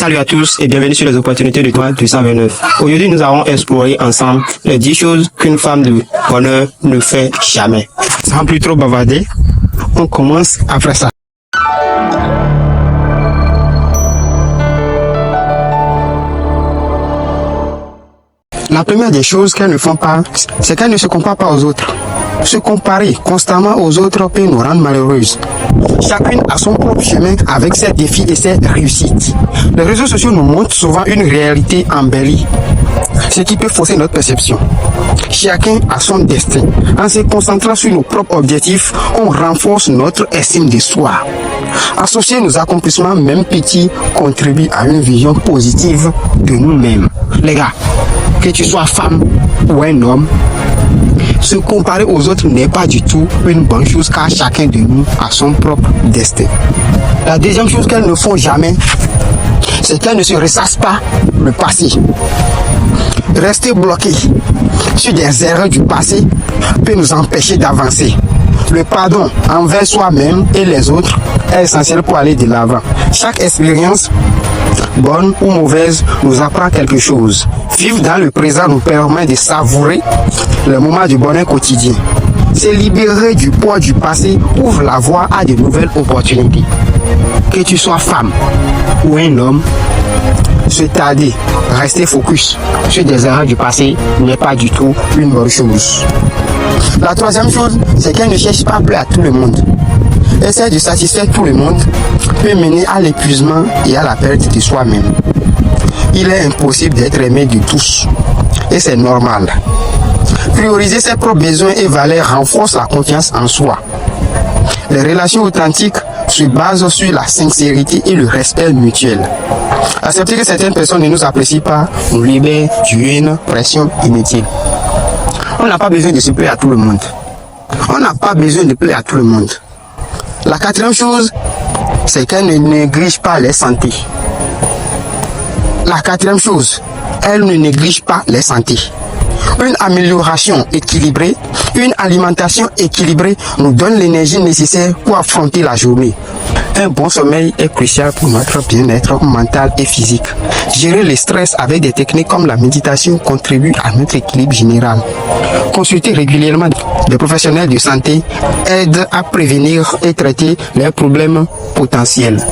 Salut à tous et bienvenue sur les opportunités de Toi 229. Aujourd'hui, nous allons explorer ensemble les 10 choses qu'une femme de bonheur ne fait jamais. Sans plus trop bavarder, on commence après ça. La première des choses qu'elles ne font pas, c'est qu'elles ne se comparent pas aux autres. Se comparer constamment aux autres peut nous rendre malheureuses. Chacune a son propre chemin avec ses défis et ses réussites. Les réseaux sociaux nous montrent souvent une réalité embellie, ce qui peut fausser notre perception. Chacun a son destin. En se concentrant sur nos propres objectifs, on renforce notre estime de soi. Associer nos accomplissements, même petits, contribue à une vision positive de nous-mêmes. Les gars, que tu sois femme ou un homme, se comparer aux autres n'est pas du tout une bonne chose car chacun de nous a son propre destin. La deuxième chose qu'elles ne font jamais, c'est qu'elles ne se ressassent pas le passé. Rester bloqué sur des erreurs du passé peut nous empêcher d'avancer. Le pardon envers soi-même et les autres est essentiel pour aller de l'avant. Chaque expérience, bonne ou mauvaise, nous apprend quelque chose. Vivre dans le présent nous permet de savourer le moment du bonheur quotidien. Se libérer du poids du passé ouvre la voie à de nouvelles opportunités. Que tu sois femme ou un homme, se tarder, rester focus sur des erreurs du passé n'est pas du tout une bonne chose. La troisième chose, c'est qu'elle ne cherche pas à plaire à tout le monde. Essayer de satisfaire tout le monde peut mener à l'épuisement et à la perte de soi-même. Il est impossible d'être aimé de tous et c'est normal. Prioriser ses propres besoins et valeurs renforce la confiance en soi. Les relations authentiques se basent sur la sincérité et le respect mutuel. Accepter que certaines personnes ne nous apprécient pas nous libère d'une pression inutile. On n'a pas besoin de se plaire à tout le monde. On n'a pas besoin de plaire à tout le monde. La quatrième chose, c'est qu'elle ne néglige pas les santé. La quatrième chose, elle ne néglige pas les santé. Une amélioration équilibrée, une alimentation équilibrée nous donne l'énergie nécessaire pour affronter la journée. Un bon sommeil est crucial pour notre bien-être mental et physique. Gérer le stress avec des techniques comme la méditation contribue à notre équilibre général. Consulter régulièrement des professionnels de santé aide à prévenir et traiter les problèmes potentiels.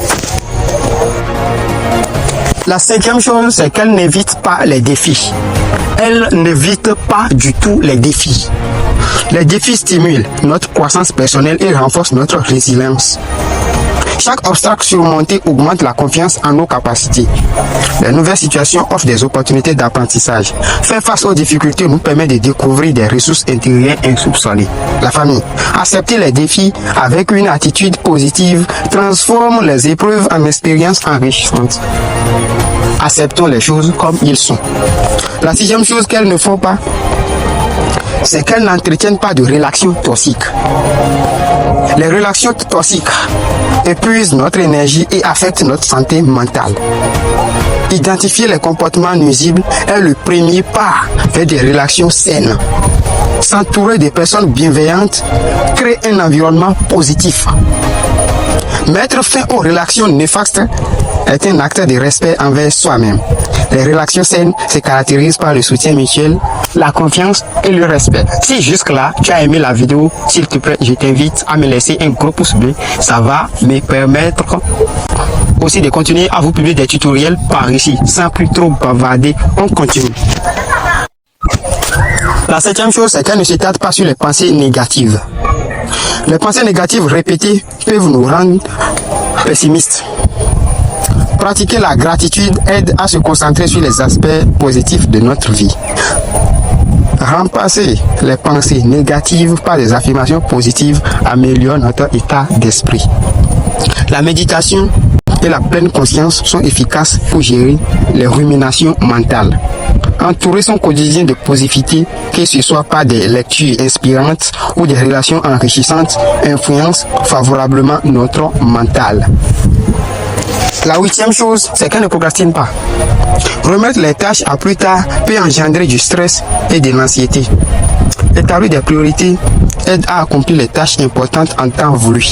La cinquième chose, c'est qu'elle n'évite pas les défis. Elle n'évite pas du tout les défis. Les défis stimulent notre croissance personnelle et renforcent notre résilience. Chaque obstacle surmonté augmente la confiance en nos capacités. Les nouvelles situations offrent des opportunités d'apprentissage. Faire face aux difficultés nous permet de découvrir des ressources intérieures insoupçonnées. La famille. Accepter les défis avec une attitude positive transforme les épreuves en expériences enrichissantes. Acceptons les choses comme ils sont. La sixième chose qu'elles ne font pas, c'est qu'elles n'entretiennent pas de relations toxiques. Les relations toxiques épuisent notre énergie et affectent notre santé mentale. Identifier les comportements nuisibles est le premier pas vers des relations saines. S'entourer de personnes bienveillantes crée un environnement positif. Mettre fin aux relations néfastes est un acte de respect envers soi-même. Les relations saines se caractérisent par le soutien mutuel, la confiance et le respect. Si jusque-là, tu as aimé la vidéo, s'il te plaît, je t'invite à me laisser un gros pouce bleu. Ça va me permettre aussi de continuer à vous publier des tutoriels par ici. Sans plus trop bavarder, on continue. La septième chose, c'est qu'elle ne se tarde pas sur les pensées négatives. Les pensées négatives répétées peuvent nous rendre pessimistes. Pratiquer la gratitude aide à se concentrer sur les aspects positifs de notre vie. Remplacer les pensées négatives par des affirmations positives améliore notre état d'esprit. La méditation et la pleine conscience sont efficaces pour gérer les ruminations mentales. Entourer son quotidien de positivité, que ce soit par des lectures inspirantes ou des relations enrichissantes, influence favorablement notre mental. La huitième chose, c'est qu'elle ne procrastine pas. Remettre les tâches à plus tard peut engendrer du stress et de l'anxiété. Établir des priorités aide à accomplir les tâches importantes en temps voulu.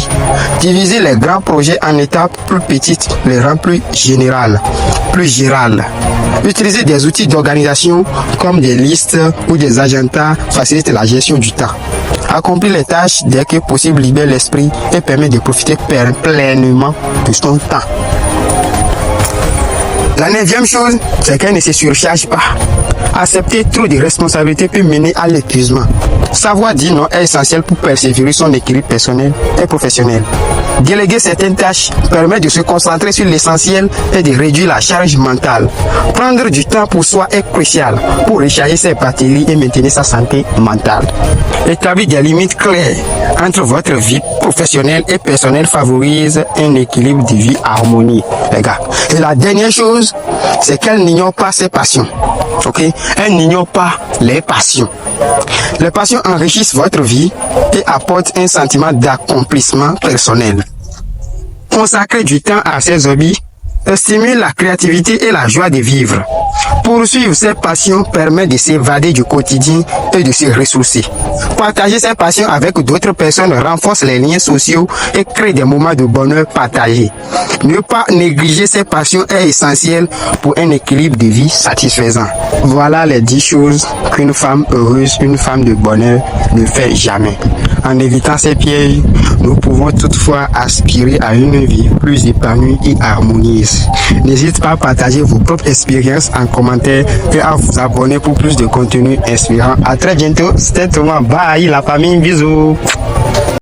Diviser les grands projets en étapes plus petites les rend plus générales. Utiliser des outils d'organisation comme des listes ou des agendas facilite la gestion du temps. Accomplir les tâches dès que possible libère l'esprit et permet de profiter pleinement de son temps. La 9e chose, c'est qu'elle ne se surcharge pas. Accepter trop de responsabilités peut mener à l'épuisement. Savoir dire non est essentiel pour persévérer son équilibre personnel et professionnel. Déléguer certaines tâches permet de se concentrer sur l'essentiel et de réduire la charge mentale. Prendre du temps pour soi est crucial pour recharger ses batteries et maintenir sa santé mentale. Établir des limites claires entre votre vie professionnelle et personnelle favorise un équilibre de vie harmonieux, les gars. Et la dernière chose, c'est qu'elle n'ignore pas ses passions. Ok? Elle n'ignore pas les passions. Les passions enrichissent votre vie et apportent un sentiment d'accomplissement personnel. Consacrer du temps à ses hobbies stimule la créativité et la joie de vivre. Poursuivre ses passions permet de s'évader du quotidien et de se ressourcer. Partager ses passions avec d'autres personnes renforce les liens sociaux et crée des moments de bonheur partagés. Ne pas négliger ses passions est essentiel pour un équilibre de vie satisfaisant. Voilà les 10 choses qu'une femme heureuse, une femme de bonheur ne fait jamais. En évitant ces pièges, nous pouvons toutefois aspirer à une vie plus épanouie et harmonieuse. N'hésitez pas à partager vos propres expériences en commentaire et à vous abonner pour plus de contenu inspirant. À très bientôt, c'était Thomas. Bye la famille, bisous.